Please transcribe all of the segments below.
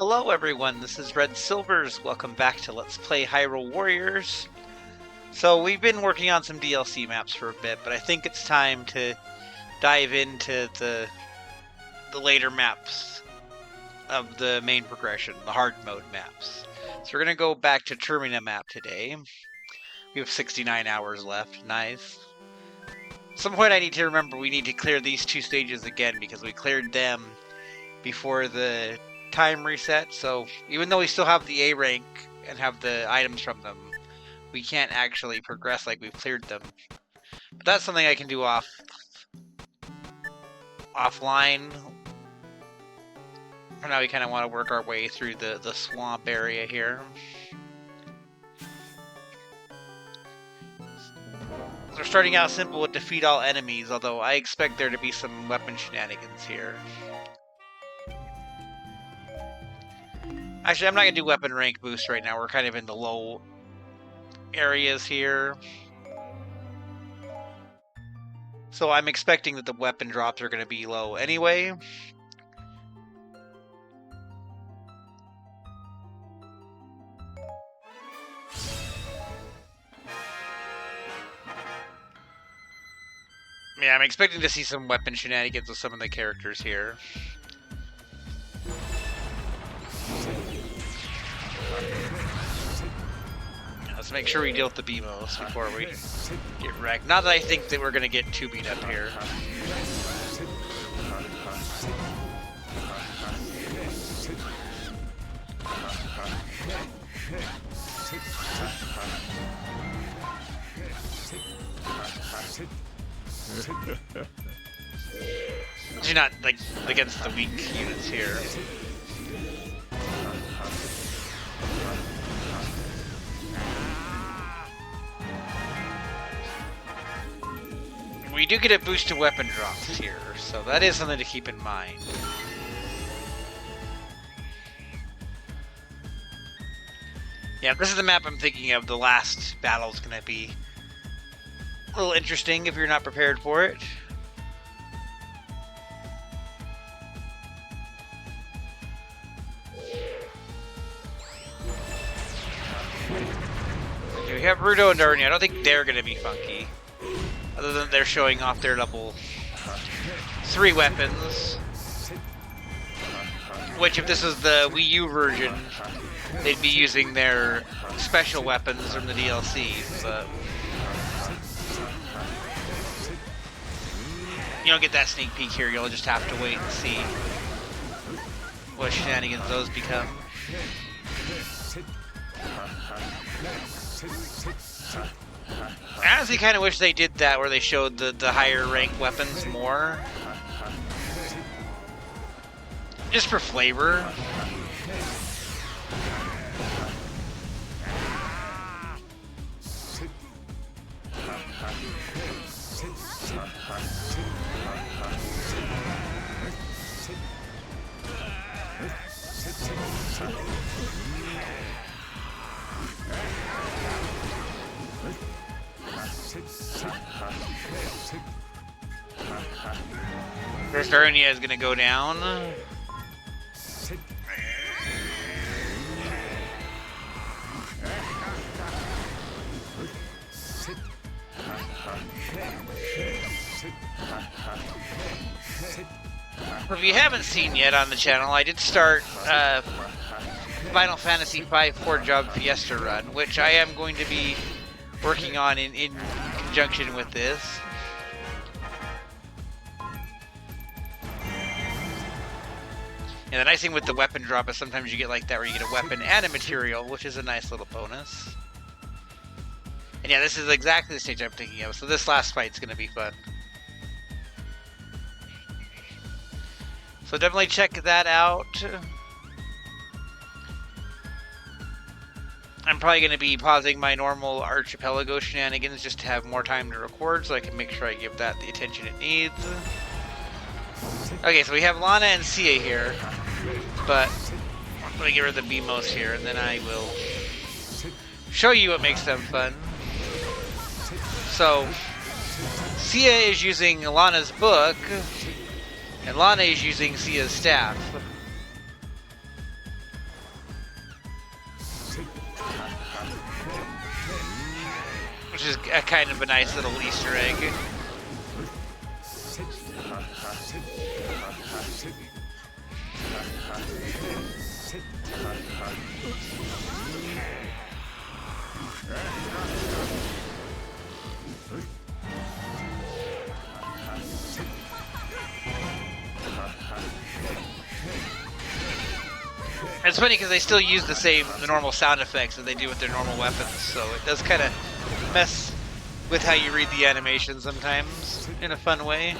Hello everyone, this is Red Silvers. Welcome back to Let's Play Hyrule Warriors. So we've been working on some DLC maps for a bit, but I think it's time to dive into the later maps of the main progression, the hard mode maps. So we're going to go back to Termina map today. We have 69 hours left, nice. At some point I need to remember we need to clear these two stages again because we cleared them before the time reset, so even though we still have the A rank and have the items from them, we can't actually progress like we've cleared them. But that's something I can do offline. For now we kind of want to work our way through the swamp area here. We're starting out simple with defeat all enemies, although I expect there to be some weapon shenanigans here. Actually, I'm not going to do weapon rank boost right now. We're kind of in the low areas here. So I'm expecting that the weapon drops are going to be low anyway. Yeah, I'm expecting to see some weapon shenanigans with some of the characters here. Let's make sure we deal with the BMOs before we get wrecked. Not that I think that we're going to get too beat up here. You're not, like, against the weak units here. We do get a boost to weapon drops here, so that is something to keep in mind. Yeah, this is the map I'm thinking of. The last battle is going to be a little interesting if you're not prepared for it. Okay, we have Rudo and Darnia. I don't think they're going to be funky. Other than they're showing off their level 3 weapons. Which, if this is the Wii U version, they'd be using their special weapons from the DLC, but you don't get that sneak peek here. You'll just have to wait and see what shenanigans those become. I honestly kind of wish they did that, where they showed the higher rank weapons more. Just for flavor. First Termina is gonna go down. If you haven't seen yet on the channel, I did start Final Fantasy V 4 Job Fiesta run, which I am going to be working on in conjunction with this. And the nice thing with the weapon drop is sometimes you get like that where you get a weapon and a material, which is a nice little bonus. And yeah, this is exactly the stage I'm thinking of, so this last fight's going to be fun. So definitely check that out. I'm probably going to be pausing my normal Archipelago shenanigans just to have more time to record, so I can make sure I give that the attention it needs. Okay, so we have Lana and Cia here, but let me get rid of the BMOs here, and then I will show you what makes them fun. So, Cia is using Lana's book, and Lana is using Cia's staff. which is a kind of a nice little Easter egg. It's funny because they still use the normal sound effects that they do with their normal weapons, so it does kind of mess with how you read the animation sometimes in a fun way.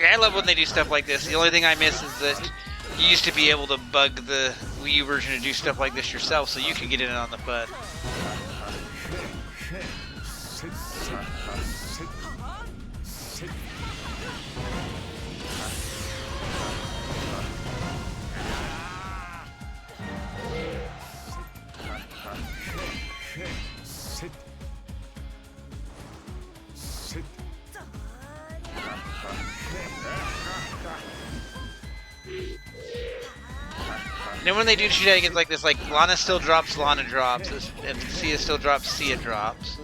I love when they do stuff like this. The only thing I miss is that you used to be able to bug the Wii U version to do stuff like this yourself, so you could get in on the fun. And then when they do shenanigans like this, like Lana still drops, Lana drops, and Sia still drops, Sia drops.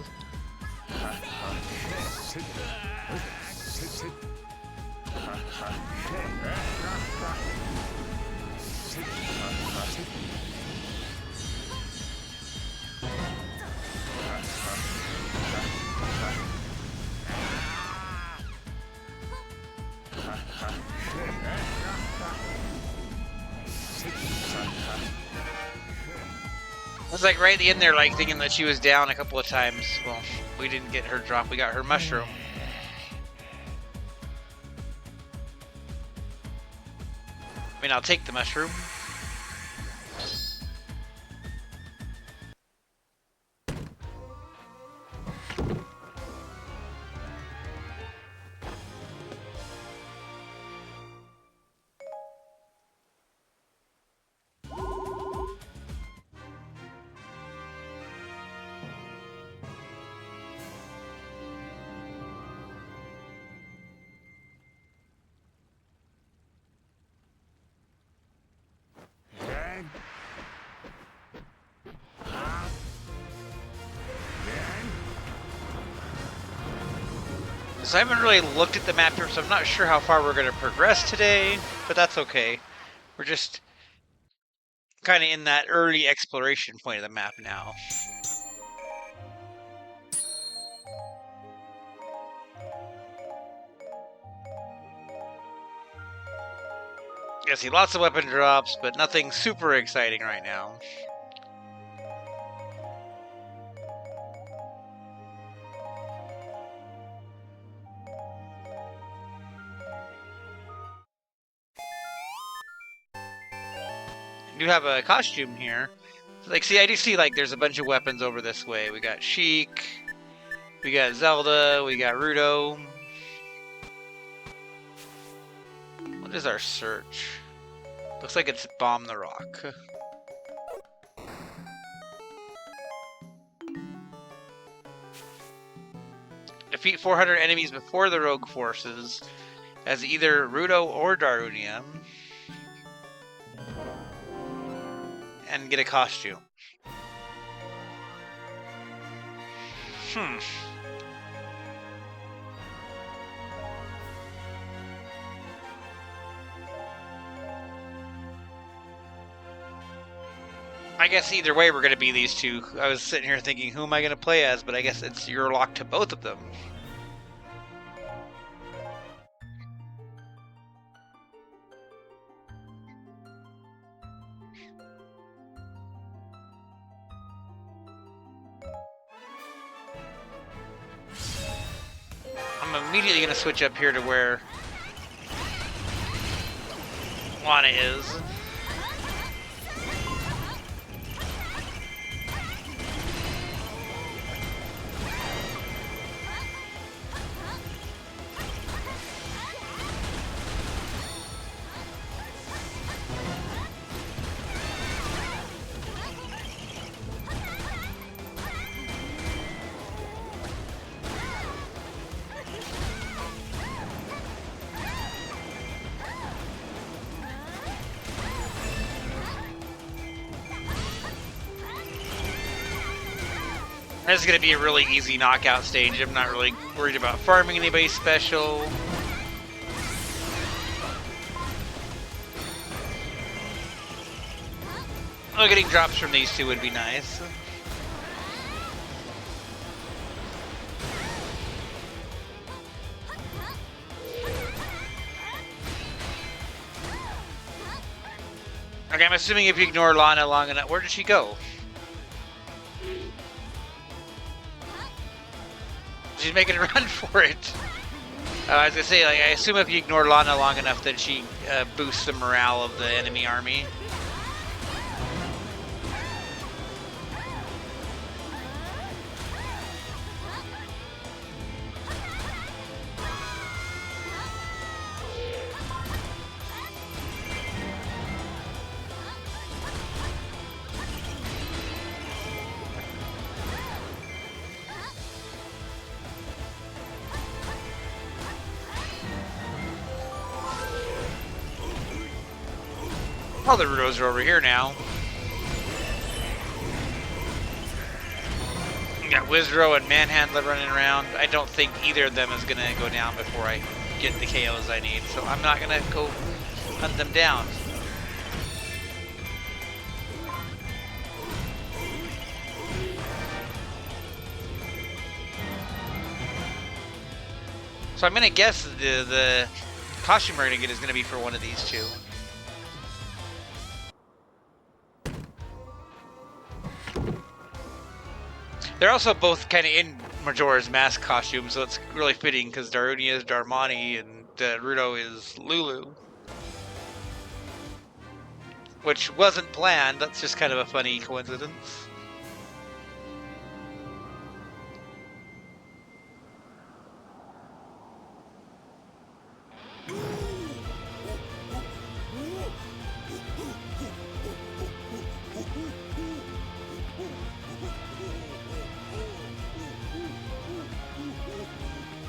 I was like right at the end there, like thinking that she was down a couple of times. Well, we didn't get her drop, we got her mushroom. I mean, I'll take the mushroom. So I haven't really looked at the map here, so I'm not sure how far we're going to progress today, but that's okay. We're just kind of in that early exploration point of the map now. I see lots of weapon drops, but nothing super exciting right now. I do have a costume here. Like, see, I do see, like, there's a bunch of weapons over this way. We got Sheik, we got Zelda, we got Rudo. What is our search? Looks like it's Bomb the Rock. Defeat 400 enemies before the rogue forces as either Rudo or Darunia. And get a costume. I guess either way we're going to be these two. I was sitting here thinking, who am I going to play as? But I guess you're locked to both of them. I'm immediately going to switch up here to where Lana is. This is going to be a really easy knockout stage. I'm not really worried about farming anybody special. Oh, getting drops from these two would be nice. Okay, I'm assuming if you ignore Lana long enough... Where did she go? She's making a run for it. I was gonna say, like, I assume if you ignore Lana long enough, then she boosts the morale of the enemy army. All the Rudos are over here now. We got Wizzrow and Manhandler running around. I don't think either of them is going to go down before I get the KOs I need, so I'm not going to go hunt them down. So I'm going to guess the costume we're going to get is going to be for one of these two. They're also both kind of in Majora's Mask costumes, so it's really fitting because Darunia is Darmani and Rudo is Lulu. Which wasn't planned, that's just kind of a funny coincidence.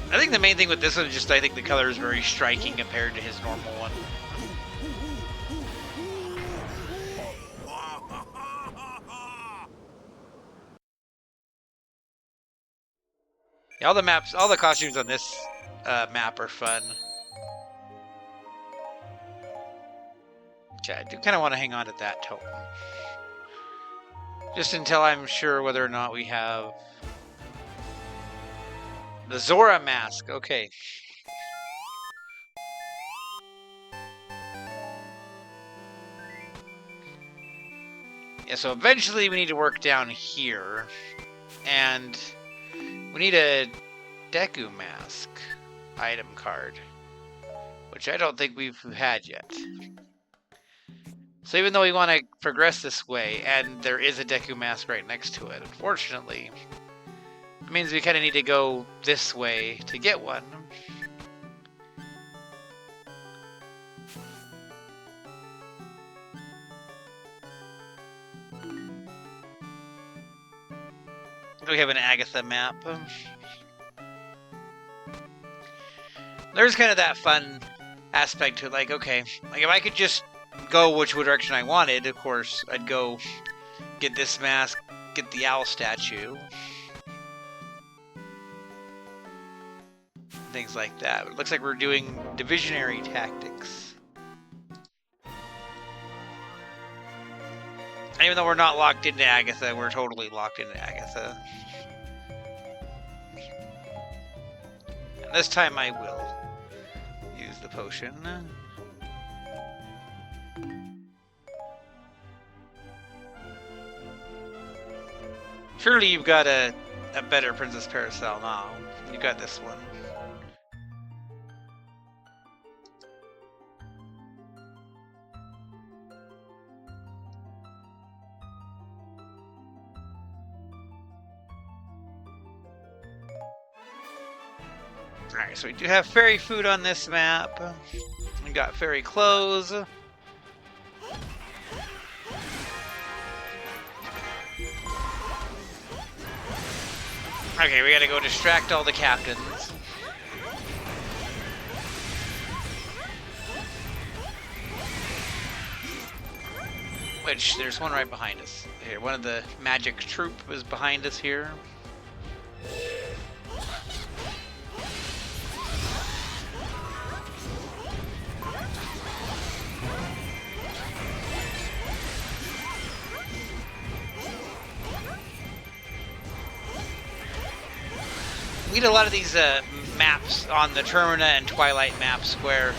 I think the main thing with this one is just I think the color is very striking compared to his normal one. Yeah, all the costumes on this map are fun. Okay, I do kind of want to hang on to that totem. Just until I'm sure whether or not we have... The Zora mask, okay. Yeah, so eventually we need to work down here. And we need a Deku mask item card. Which I don't think we've had yet. So even though we want to progress this way, and there is a Deku mask right next to it, unfortunately... It means we kind of need to go this way to get one. We have an Agatha map. There's kind of that fun aspect to it, like, okay, like if I could just go which direction I wanted, of course, I'd go get this mask, get the owl statue. Things like that. But it looks like we're doing divisionary tactics. And even though we're not locked into Agatha, we're totally locked into Agatha. And this time I will use the potion. Surely you've got a better Princess Parasol now. You got this one. Alright, so we do have fairy food on this map. We got fairy clothes. Okay, we gotta go distract all the captains. Which, there's one right behind us. Here, one of the magic troop is behind us here. We did a lot of these maps on the Termina and Twilight maps where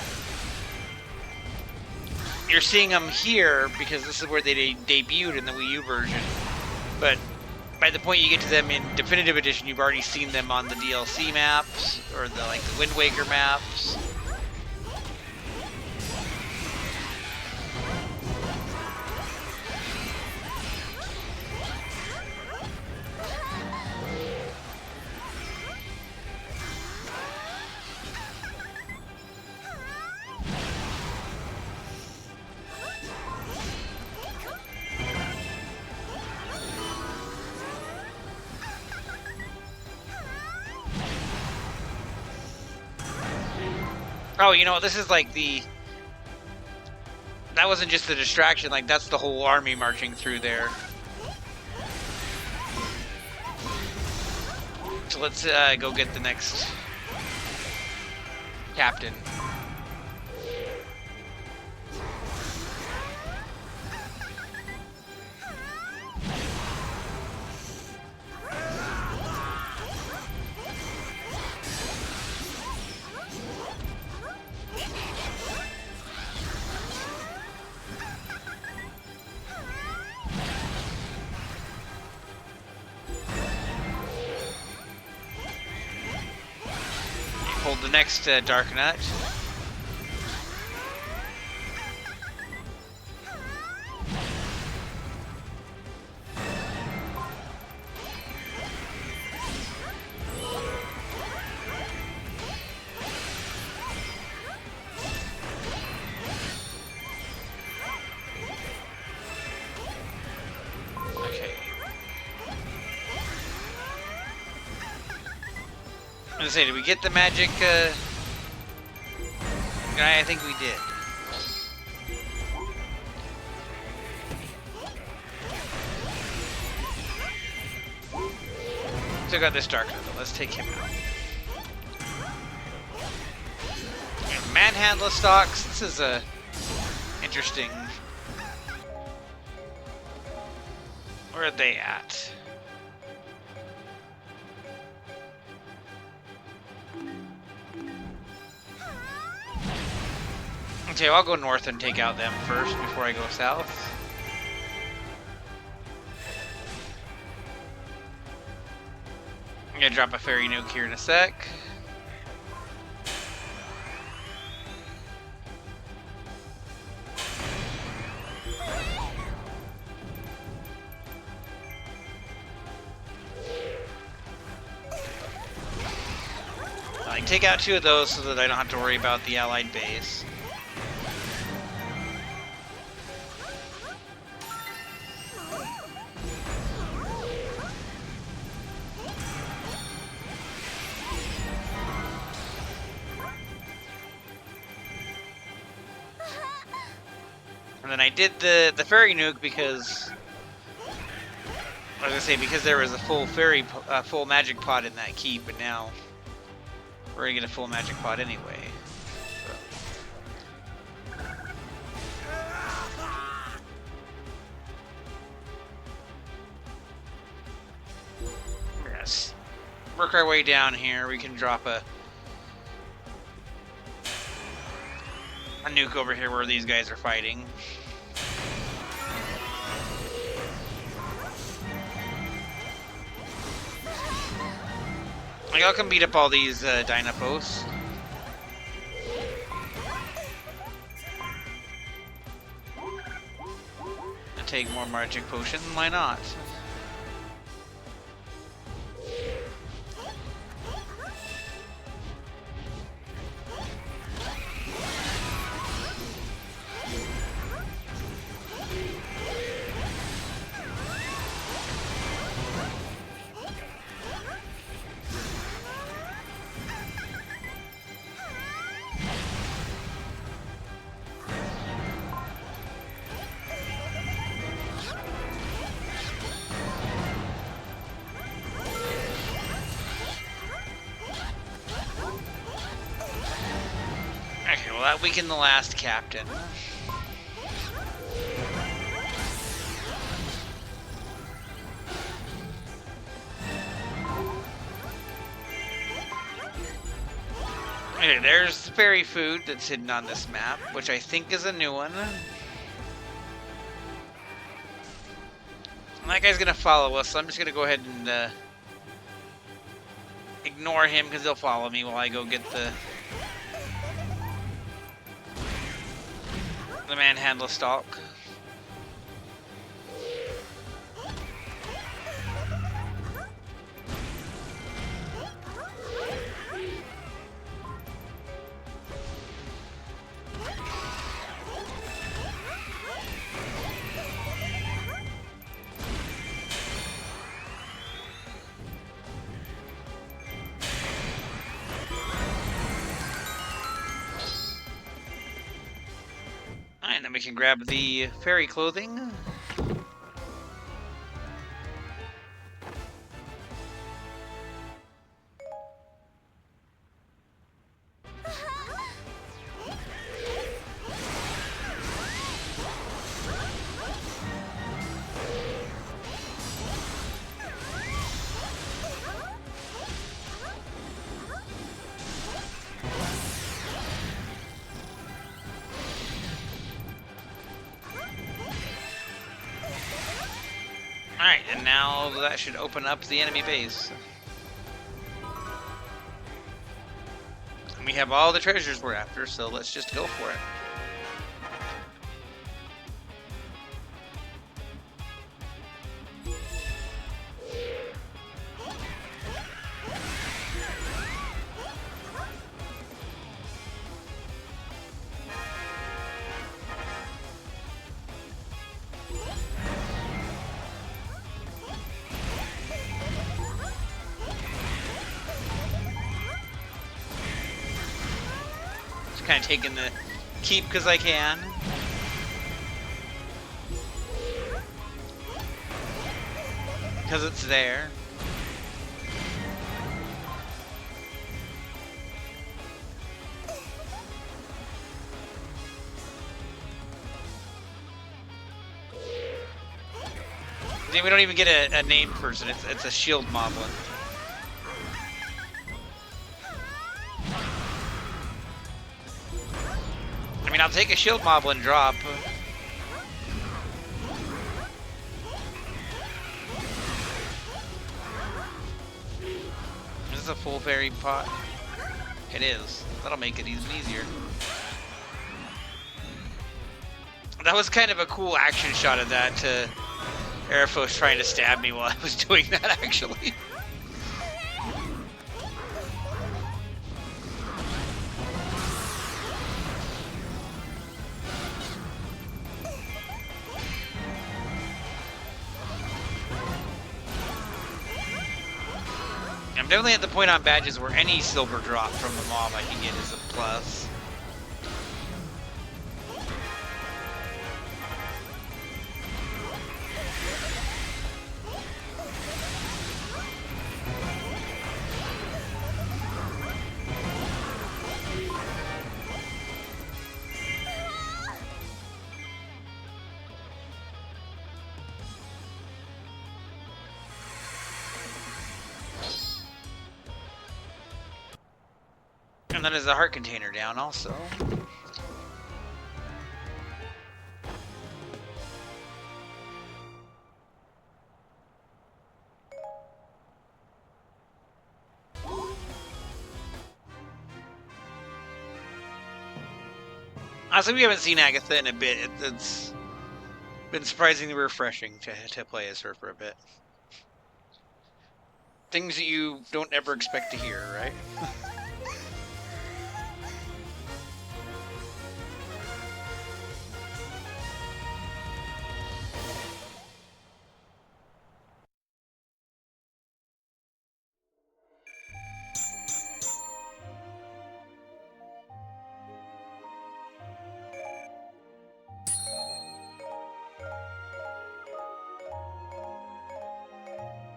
you're seeing them here because this is where they debuted in the Wii U version. But by the point you get to them in Definitive Edition, you've already seen them on the DLC maps or the Wind Waker maps. Oh, you know, this is like the... That wasn't just the distraction, like that's the whole army marching through there. So let's go get the next captain. Hold the next Dark Nut. I was gonna say, did we get the magic guy? I think we did. Still got this Dark Knight, though. Let's take him out. And Manhandler stocks. This is a interesting. Where are they at? Okay, well, I'll go north and take out them first before I go south. I'm gonna drop a fairy nuke here in a sec. I take out 2 of those so that I don't have to worry about the allied base. And then I did the fairy nuke because I was gonna say because there was a full full magic pod in that keep, but now we're gonna get a full magic pod anyway. Yes. Work our way down here. We can drop a nuke over here where these guys are fighting. Like, I'll come beat up all these Dynapos. And take more magic potion, why not? that weakened the last captain. Okay, there's fairy food that's hidden on this map, which I think is a new one. That guy's gonna follow us, so I'm just gonna go ahead and ignore him because he'll follow me while I go get the manhandle stalk. And then we can grab the fairy clothing. Alright, and now that should open up the enemy base. And we have all the treasures we're after, so let's just go for it. Kind of taking the keep because I can. Because it's there. See, we don't even get a named person. It's a shield moblin. I mean, I'll take a shield moblin drop. Is this a full fairy pot? It is. That'll make it even easier. That was kind of a cool action shot of that. Airfos trying to stab me while I was doing that, actually. I'm definitely at the point on badges where any silver drop from the mob I can get is a plus. And then there's a heart container down also. Honestly, we haven't seen Agatha in a bit. It's been surprisingly refreshing to play as her for a bit. Things that you don't ever expect to hear, right?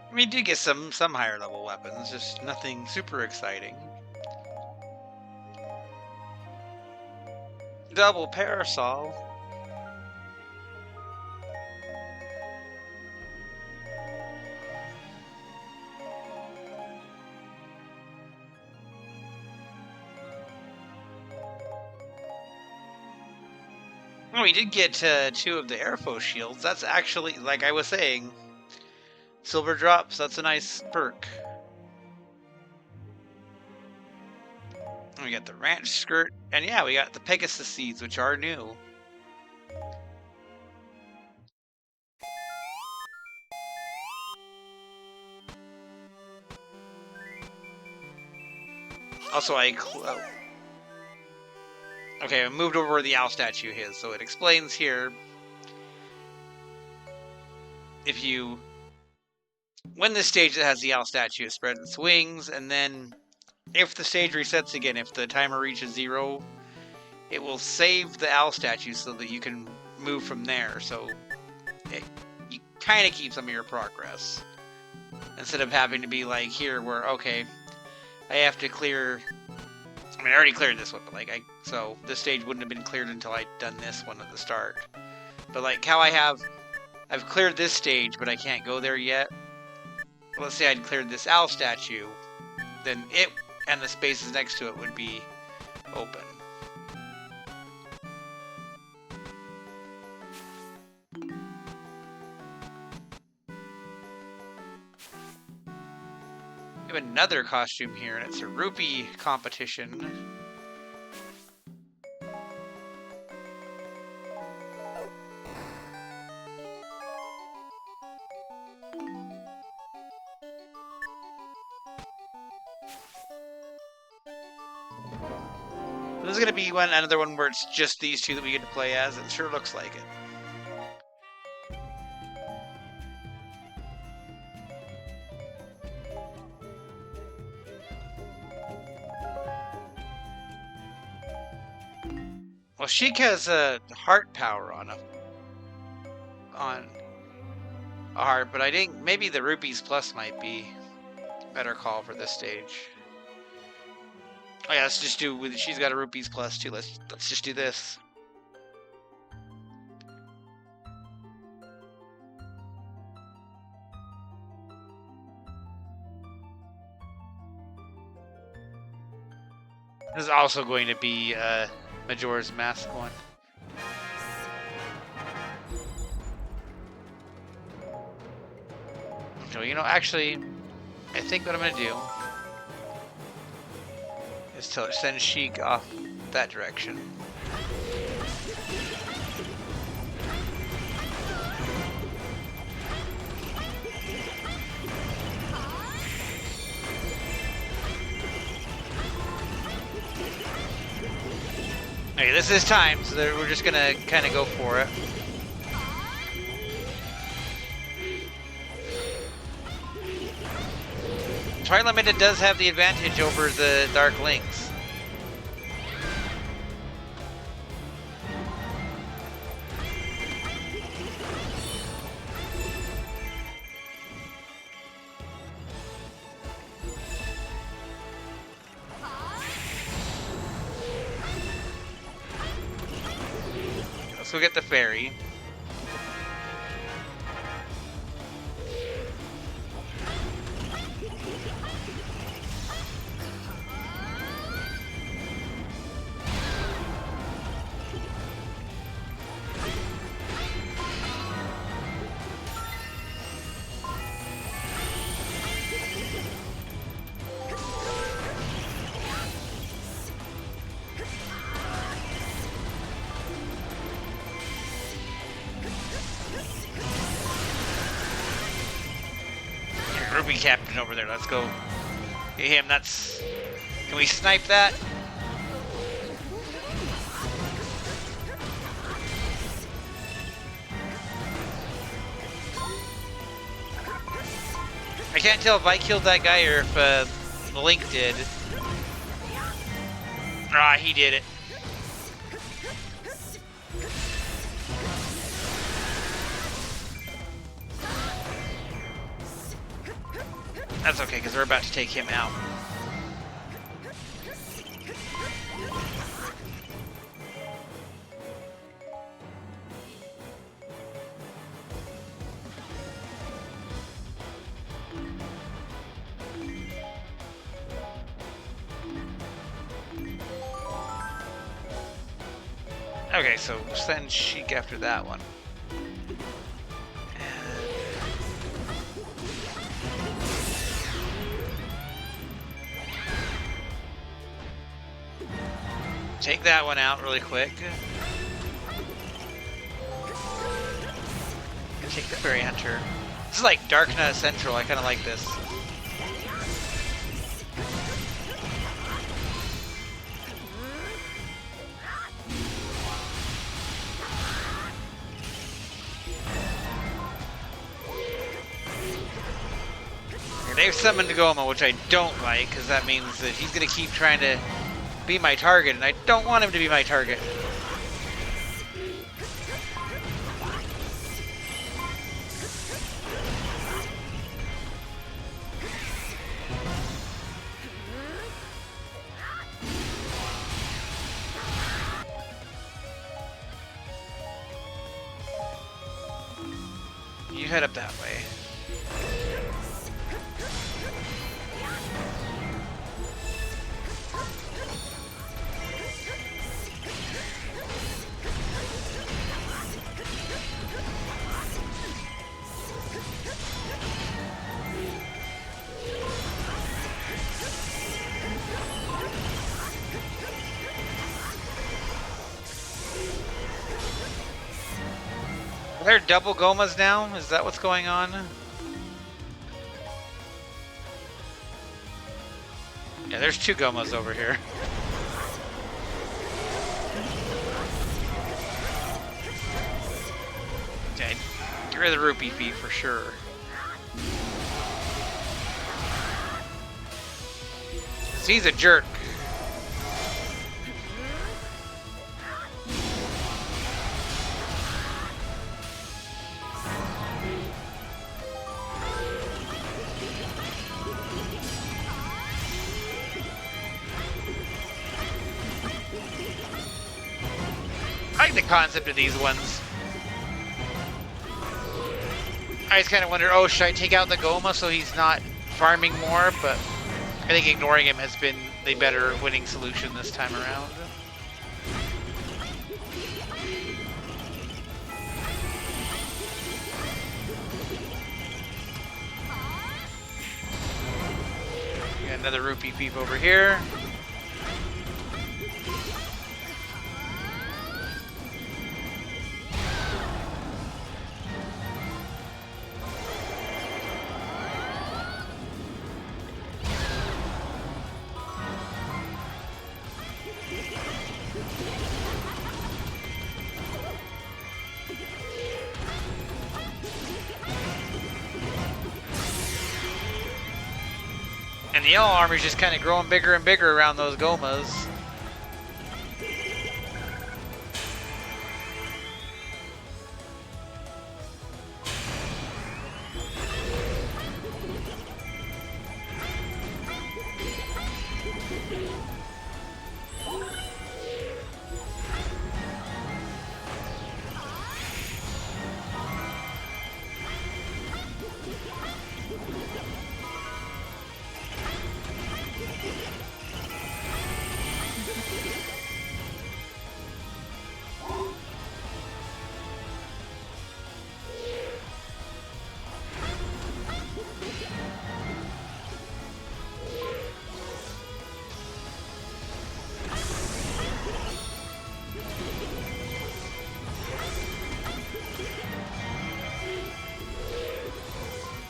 I mean, you do get some higher level weapons, just nothing super exciting. Double parasol. Oh, we did get 2 of the Airfo shields. That's actually, like I was saying, silver drops. That's a nice perk. And we got the ranch skirt, and yeah, we got the Pegasus seeds, which are new. Also, okay, I moved over where the owl statue is, so it explains here. If you win this stage that has the owl statue, it spreads its wings, and then if the stage resets again, if the timer reaches 0, it will save the owl statue so that you can move from there. So you kind of keep some of your progress instead of having to be like here, where okay, I have to clear. I mean, I already cleared this one, but like so this stage wouldn't have been cleared until I'd done this one at the start. But like how I've cleared this stage, but I can't go there yet. Let's say I'd cleared this owl statue, then it and the spaces next to it would be open. We have another costume here, and it's a rupee competition. This is going to be another one where it's just these 2 that we get to play as. It sure looks like it. Well, Sheik has a heart power on a heart, but I think maybe the Rupees Plus might be a better call for this stage. Oh yeah, let's just do. She's got a Rupees Plus too. Let's just do this. This is also going to be Majora's Mask one. So, you know, actually, I think what I'm going to do is to send Sheik off that direction. Okay, this is time, so we're just going to kind of go for it. Twilight Limited does have the advantage over the Dark Links. Let's go get the fairy. Ruby Captain over there. Let's go get him. That's. Can we snipe that? I can't tell if I killed that guy or if Link did. Ah, he did it. That's okay, because we're about to take him out. Okay, so send Sheik after that one. Take that one out really quick. Take the Fairy Hunter. This is like Darkness Central. I kind of like this. They've summoned Goma, which I don't like, because that means that he's going to keep trying to be my target, and I don't want him to be my target. You head up that way. Are there double Gomas now? Is that what's going on? Yeah, there's two Gomas over here. Okay, get rid of the rupee fee for sure. So he's a jerk. I like the concept of these ones. I just kind of wonder, oh, should I take out the Goma so he's not farming more? But I think ignoring him has been the better winning solution this time around. Got another rupee peep over here. And the yellow armor's just kind of growing bigger and bigger around those Gomas.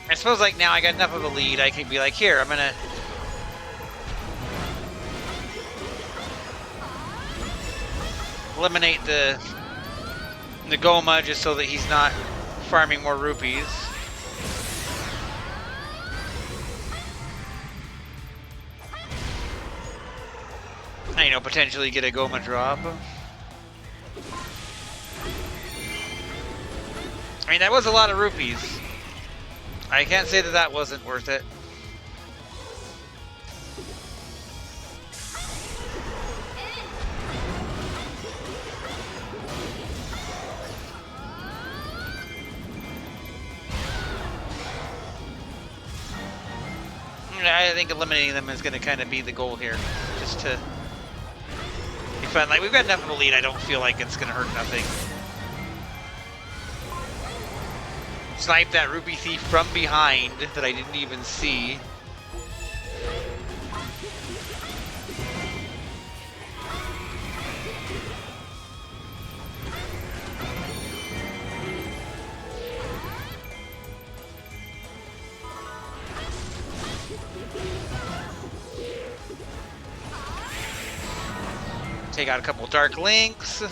I suppose like now I got enough of a lead, I can be like, here, I'm gonna eliminate the Goma just so that he's not farming more rupees. And, you know, potentially get a Goma drop. I mean, that was a lot of rupees. I can't say that that wasn't worth it. I think eliminating them is going to kind of be the goal here. Just to... If defend. Like, we've got enough of a lead, I don't feel like it's gonna hurt nothing. Snipe that Ruby Thief from behind that I didn't even see. Take out a couple Dark Links. That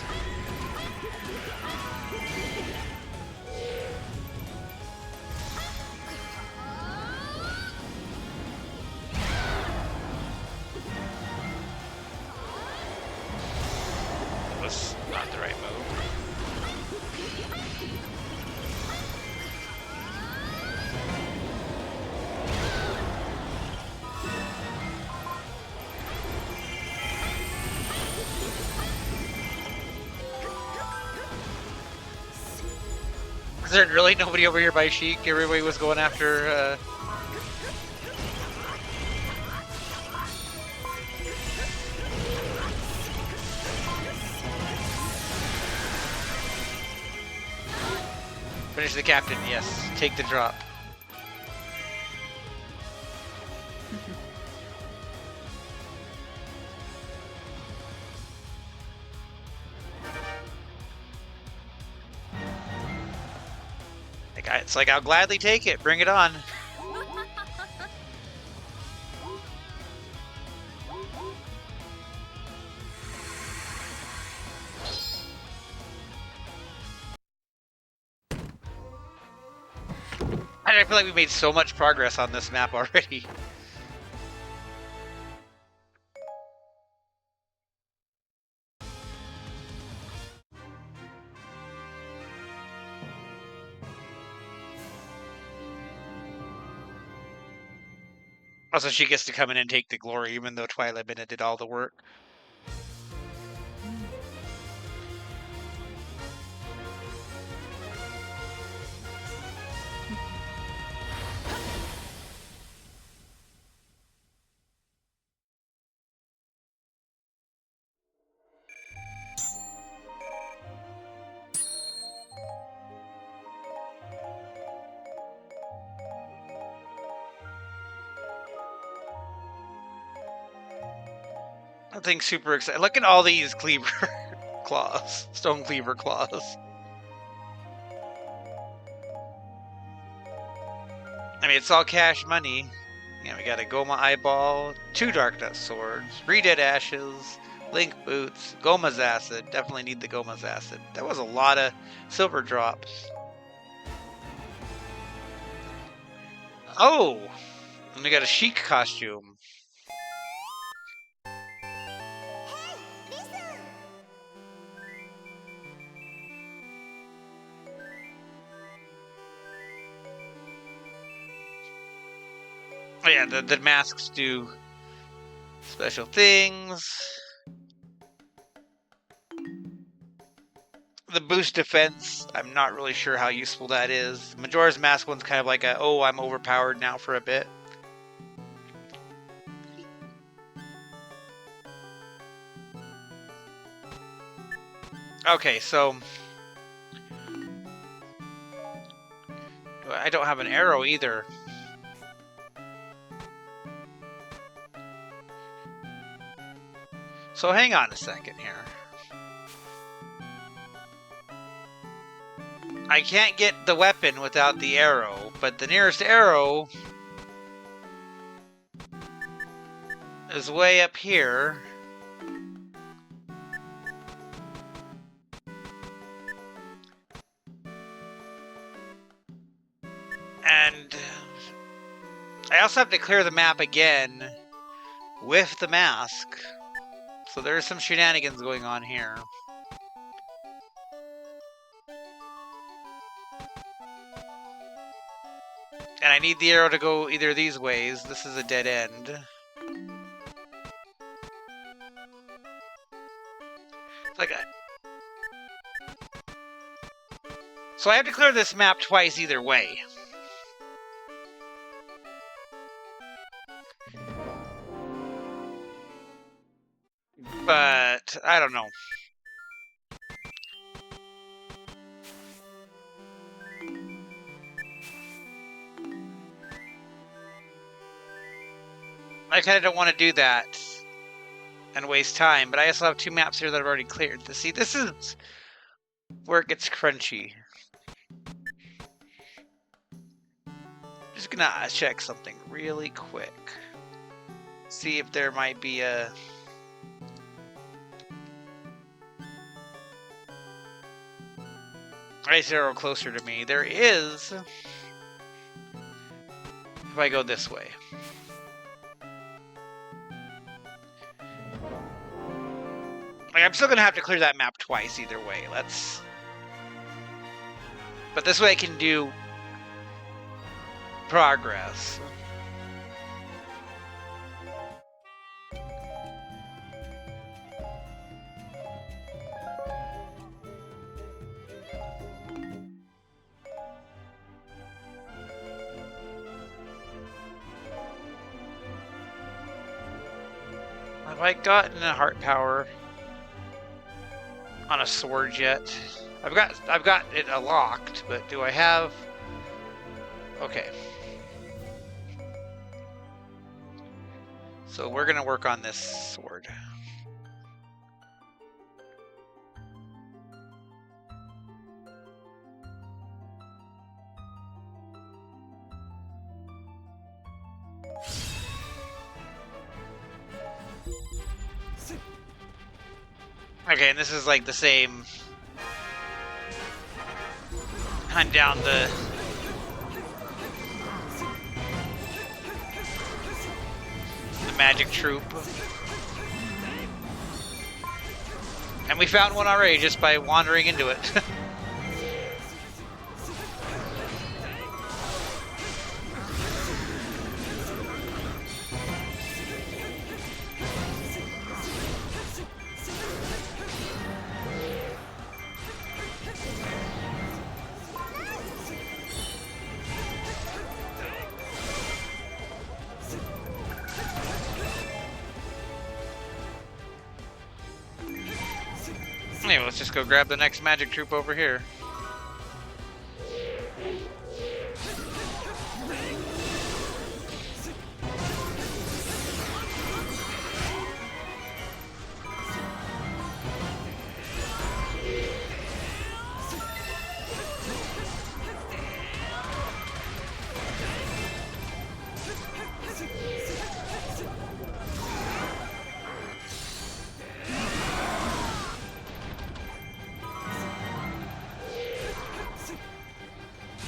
was not the right move. Is there really nobody over here by Sheik? Everybody was going after, Finish the captain, yes. Take the drop. It's like, I'll gladly take it. Bring it on. I feel like we made so much progress on this map already. Also, she gets to come in and take the glory, even though Twilight Bennett did all the work. Nothing super exciting. Look at all these cleaver claws, stone cleaver claws. I mean, it's all cash money. Yeah, we got a Goma Eyeball, 2 Darkness Swords, 3 Dead Ashes, Link Boots, Goma's Acid. Definitely need the Goma's Acid. That was a lot of silver drops. Oh! And we got a Sheik costume. Oh yeah, the masks do special things. The boost defense, I'm not really sure how useful that is. Majora's Mask one's kind of like a, oh, I'm overpowered now for a bit. Okay, so I don't have an arrow either. So hang on a second here. I can't get the weapon without the arrow, but the nearest arrow is way up here. And I also have to clear the map again with the mask. So there's some shenanigans going on here. And I need the arrow to go either of these ways. This is a dead end. Like, so I have to clear this map twice either way. But but I don't know. I kind of don't want to do that and waste time, but I also have 2 maps here that I've already cleared. See, this is where it gets crunchy. Just gonna check something really quick. See if there might be a... ice arrow closer to me. There is... if I go this way. Like, I'm still gonna have to clear that map twice either way. Let's... but this way I can do progress. Have I gotten a heart power on a sword yet? I've got it unlocked, but do I have... okay. So we're gonna work on this sword. Okay, and this is like the same hunt down the magic troop. And we found one already just by wandering into it. Anyway, let's just go grab the next magic troop over here.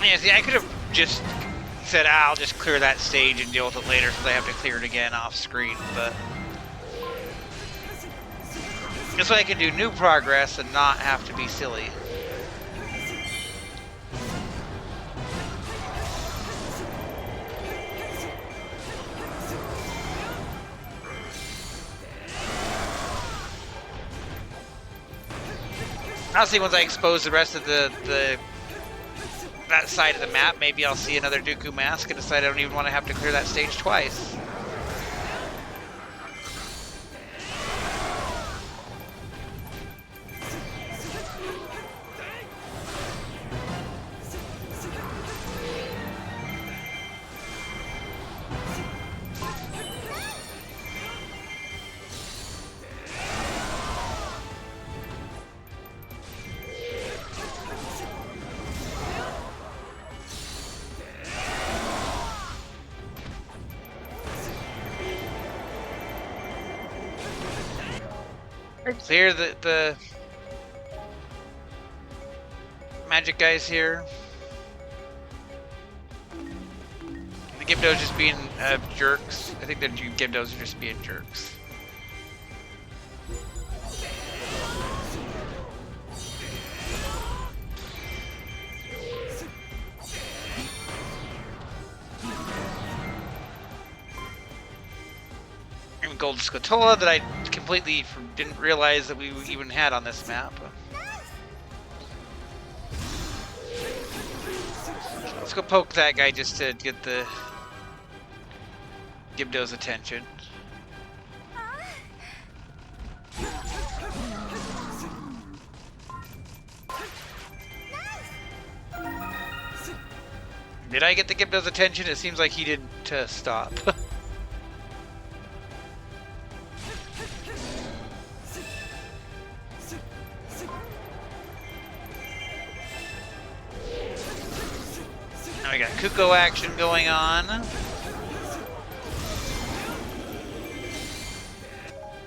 Yeah, see, I could have just said, I'll just clear that stage and deal with it later because I have to clear it again off screen, but this way I can do new progress and not have to be silly. Honestly, once I expose the rest of that side of the map, maybe I'll see another Dooku mask and decide I don't even want to have to clear that stage twice. Clear the magic guys here. The Gibdos just being jerks. I think the Gibdos are just being jerks. And Gold Scatola that I completely didn't realize that we even had on this map. Let's go poke that guy just to get the Gibdo's attention. Did I get the Gibdo's attention? It seems like he didn't stop. Now we got Kuko action going on.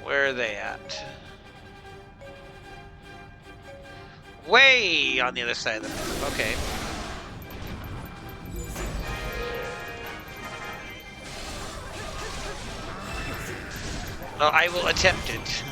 Where are they at? Way on the other side of the map. Okay. Well, I will attempt it.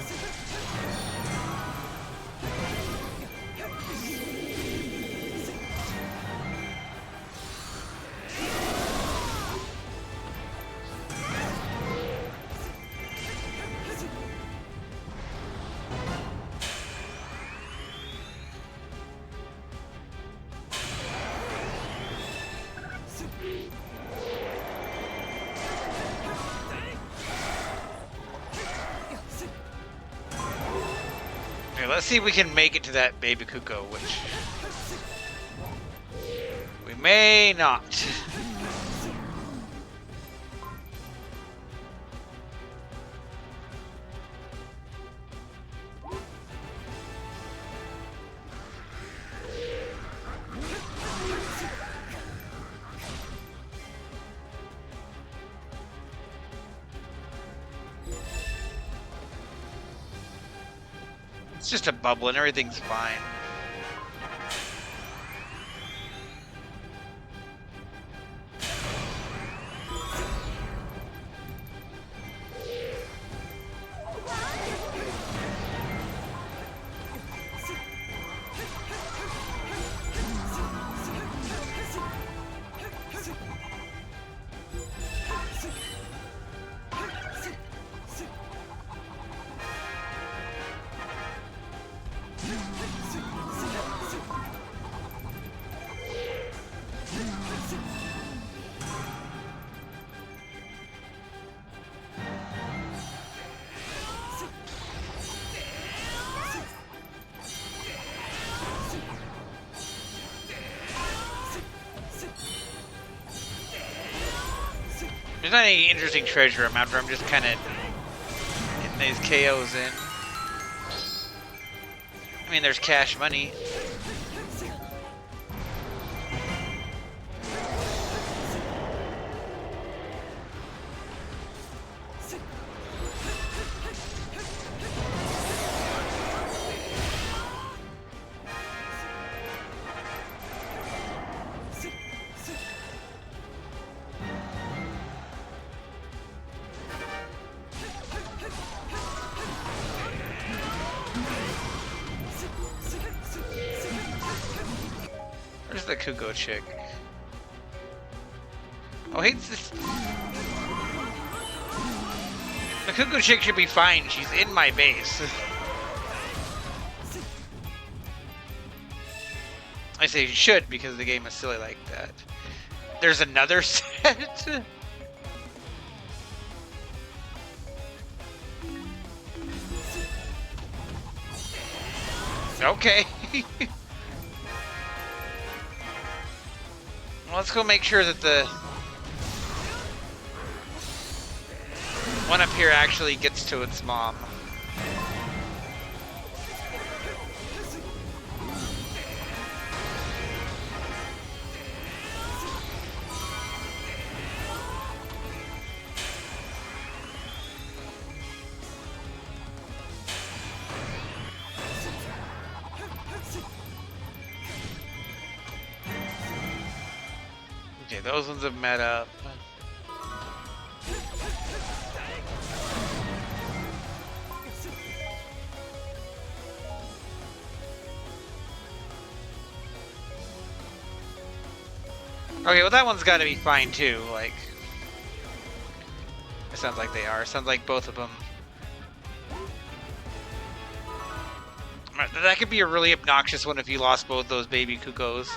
Let's see if we can make it to that baby Kuko, which we may not. It's just a bubble and everything's fine. There's not any interesting treasure I'm after. I'm just kind of getting these KOs in. I mean, there's cash money. Where's the Kuko chick? Oh, hates this. The Kuko chick should be fine. She's in my base. I say she should because the game is silly like that. There's another set? Okay. Well, let's go make sure that the one up here actually gets to its mom. Okay, those ones have met up. Okay, well that one's got to be fine too. Like, it sounds like they are. It sounds like both of them. That could be a really obnoxious one if you lost both those baby Kukos.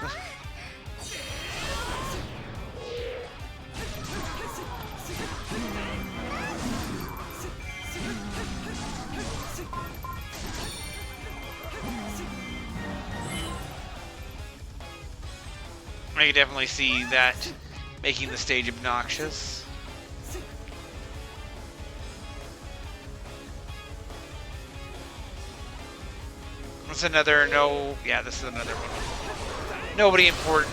I can definitely see that making the stage obnoxious. That's another no. Yeah, this is another one. Nobody important.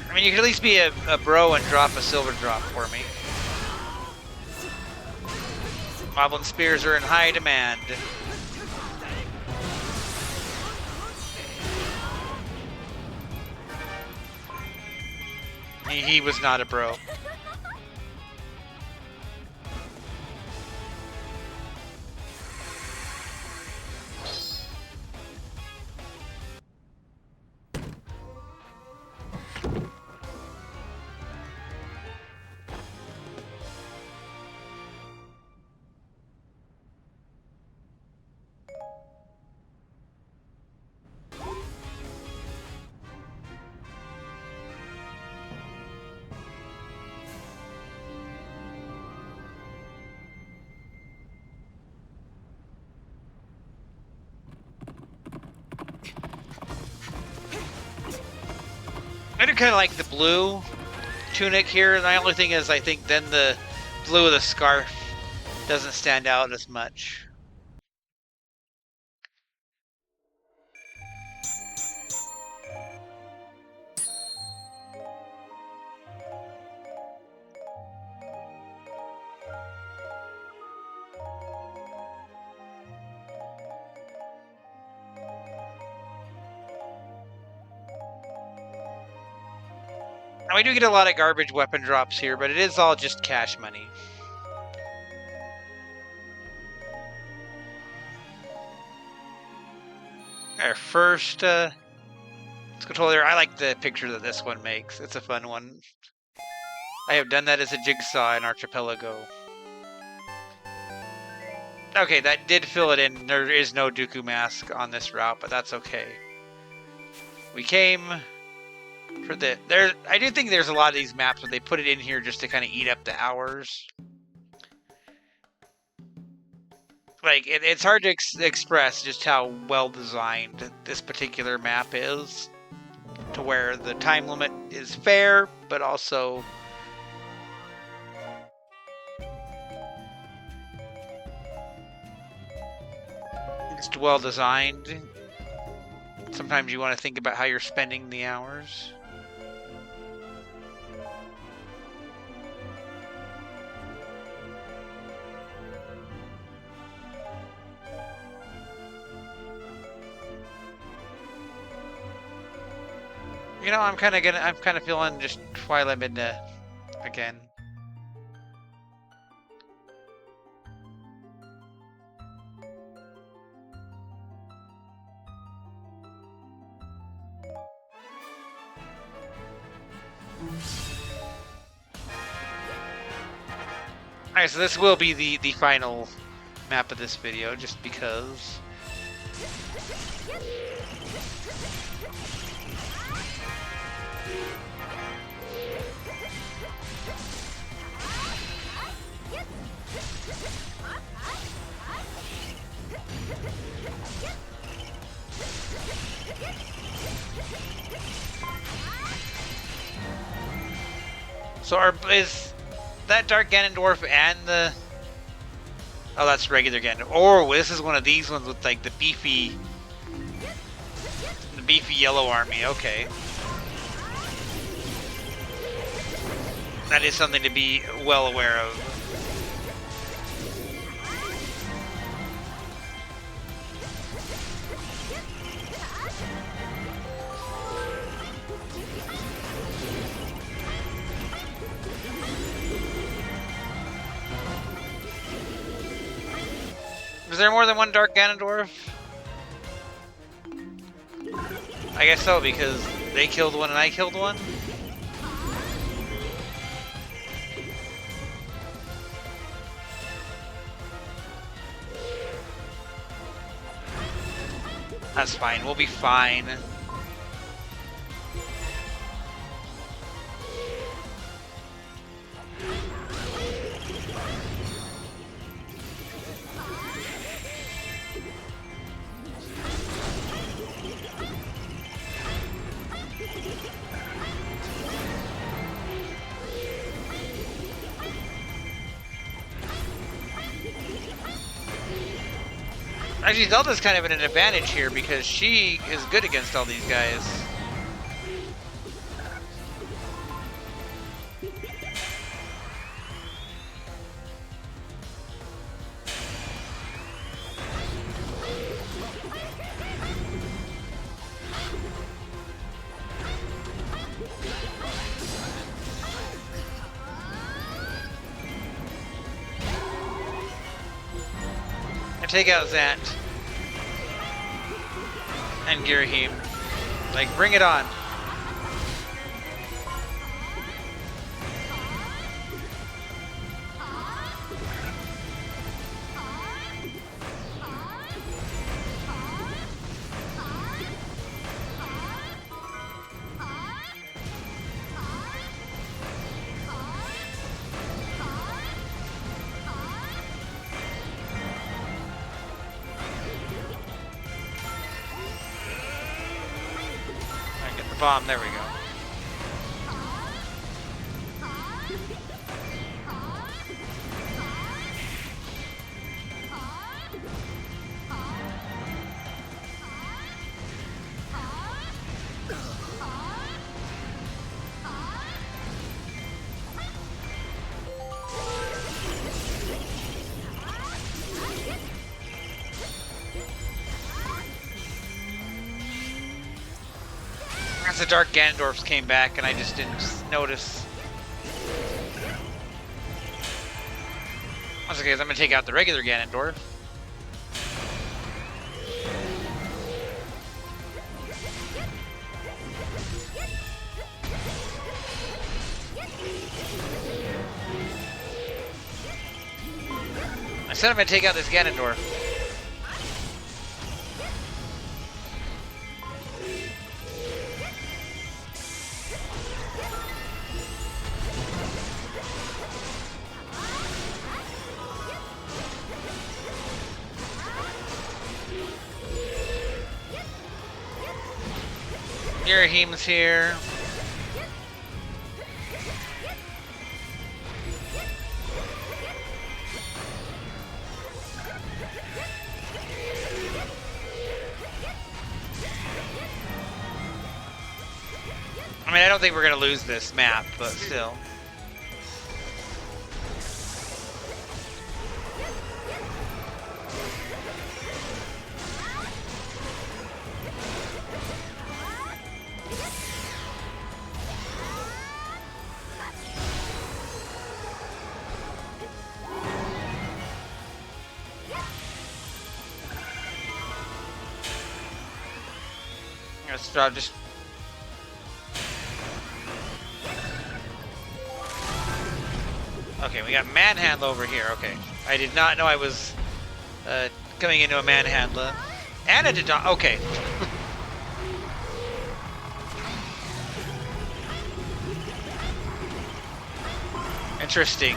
I mean, you could at least be a bro and drop a silver drop for me. Moblin spears are in high demand. He was not a bro. I do kind of like the blue tunic here. The only thing is, I think then the blue of the scarf doesn't stand out as much. Now, we do get a lot of garbage weapon drops here, but it is all just cash money. Our first controller. I like the picture that this one makes. It's a fun one. I have done that as a jigsaw in Archipelago. Okay, that did fill it in. There is no Dooku mask on this route, but that's okay. We came for the I do think there's a lot of these maps where they put it in here just to kind of eat up the hours. Like, it's hard to express just how well designed this particular map is, to where the time limit is fair, but also just well designed. Sometimes you want to think about how you're spending the hours. You know, I'm kind of feeling just Twilight Midnight again. Alright, so this will be the final map of this video, just because. So is that Dark Ganondorf and the... Oh, that's regular Ganondorf. Or this is one of these ones with like the beefy yellow army. Okay. That is something to be well aware of. Is there more than one Dark Ganondorf? I guess so, because they killed one and I killed one. That's fine. We'll be fine. Actually, Zelda's kind of at an advantage here because she is good against all these guys. Take out Zant and Girahim. Like, bring it on. Bomb, there we go. The Dark Ganondorfs came back and I just didn't notice. That's okay, I'm gonna take out the regular Ganondorf. I said I'm gonna take out this Ganondorf. Girahim's here. I mean, I don't think we're gonna lose this map, but still. Just okay, we got manhandle over here. Okay, I did not know I was coming into a manhandle. Anna did not. Okay. Interesting.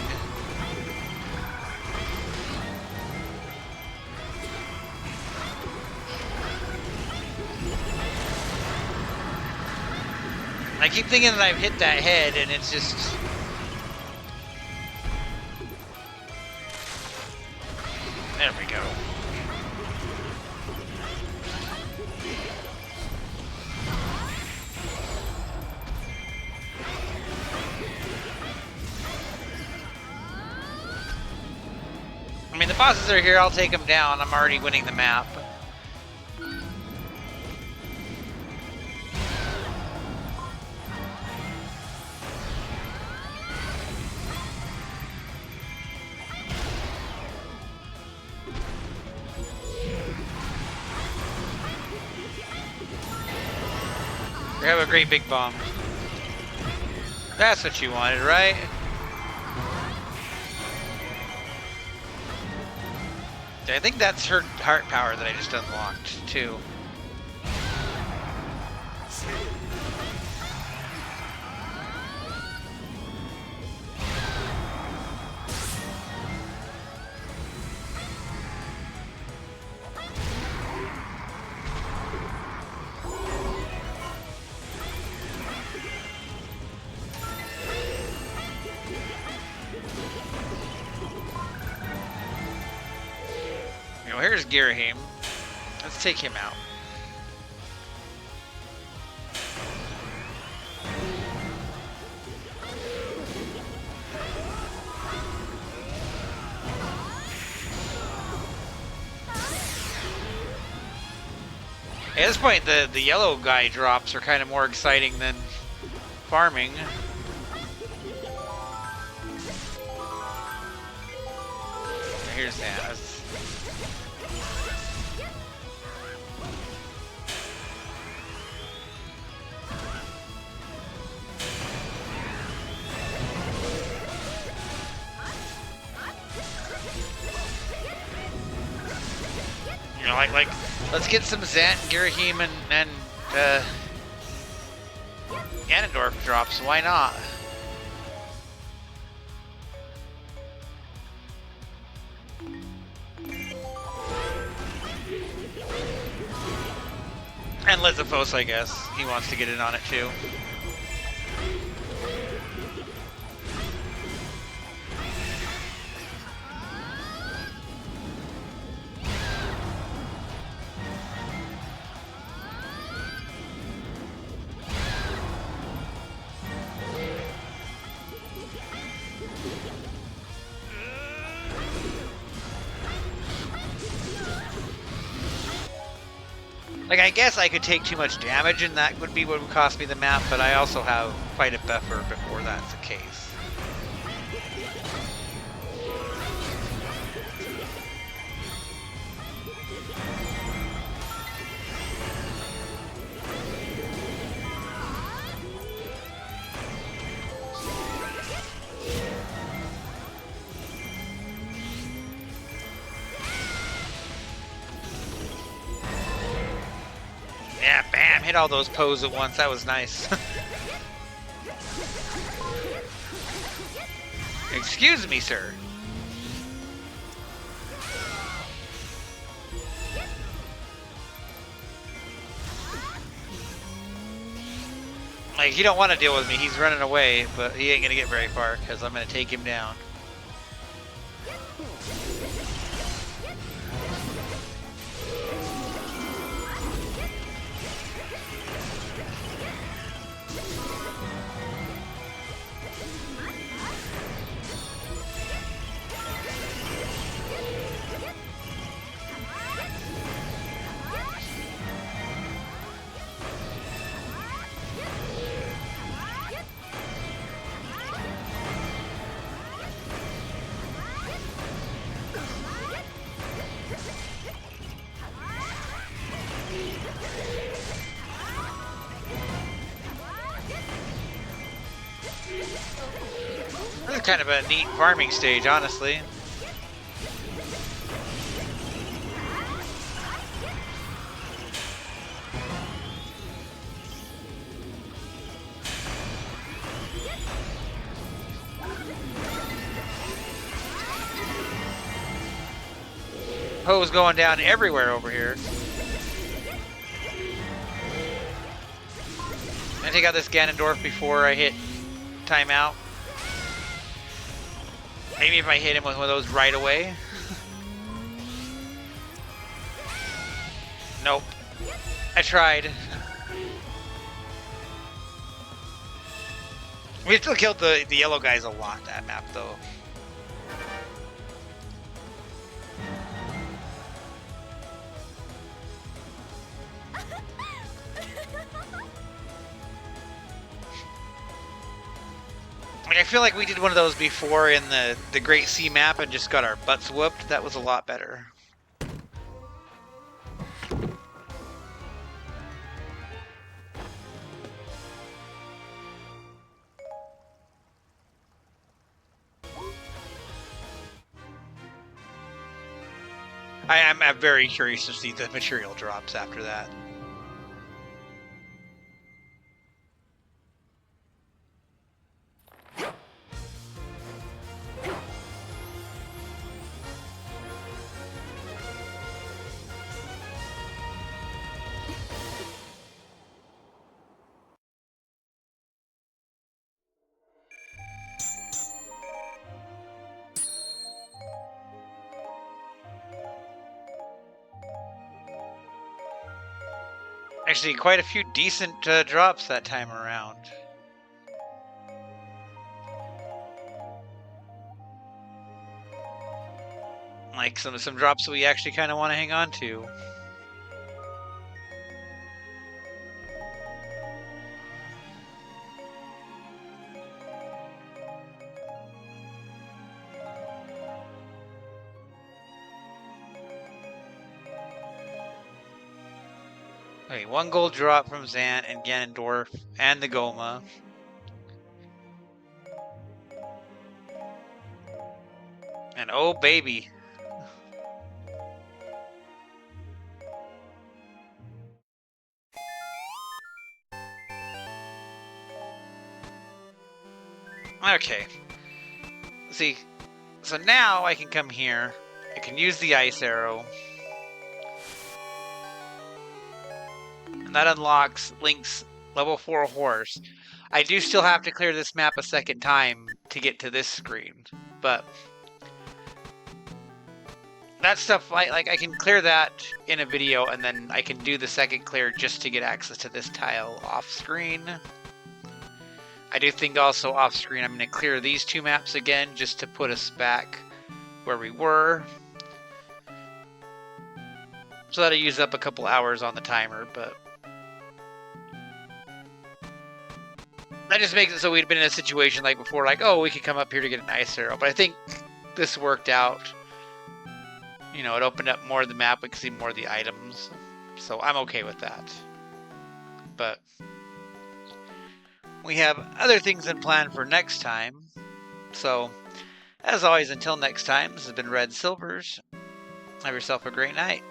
I keep thinking that I've hit that head, and it's just... There we go. I mean, the bosses are here, I'll take them down. I'm already winning the map. We have a great big bomb. That's what you wanted, right? I think that's her heart power that I just unlocked, too. Oh, here's Girahim. Let's take him out. At this point, the yellow guy drops are kind of more exciting than farming. Here's that. You know, like, let's get some Zant, Girahim, and Ganondorf drops. Why not? And Lizafos, I guess. He wants to get in on it too. Like, I guess I could take too much damage and that would be what would cost me the map, but I also have quite a buffer before that's the case. Yeah, bam! Hit all those poses at once. That was nice. Excuse me, sir. Like, he don't want to deal with me. He's running away, but he ain't gonna get very far because I'm gonna take him down. This is kind of a neat farming stage, honestly. Poe's going down everywhere over here. I take out this Ganondorf before I hit timeout. Maybe if I hit him with one of those right away. Nope. I tried. We still killed the yellow guys a lot that map though. I feel like we did one of those before in the Great Sea map and just got our butts whooped. That was a lot better. I'm very curious to see the material drops after that. Actually, quite a few decent drops that time around. Like some drops we actually kind of want to hang on to. Okay, 1 gold drop from Zant and Ganondorf and the Goma. And oh baby. Okay. See, so now I can come here. I can use the ice arrow. And that unlocks Link's level 4 horse. I do still have to clear this map a second time to get to this screen, but that stuff, like I can clear that in a video, and then I can do the second clear just to get access to this tile off screen. I do think also off screen I'm going to clear these 2 maps again just to put us back where we were. So that'll use up a couple hours on the timer, but that just makes it so we'd been in a situation like before, like, oh, we could come up here to get an ice arrow. But I think this worked out. You know, it opened up more of the map. We could see more of the items. So I'm okay with that. But we have other things in plan for next time. So, as always, until next time, this has been Red Silvers. Have yourself a great night.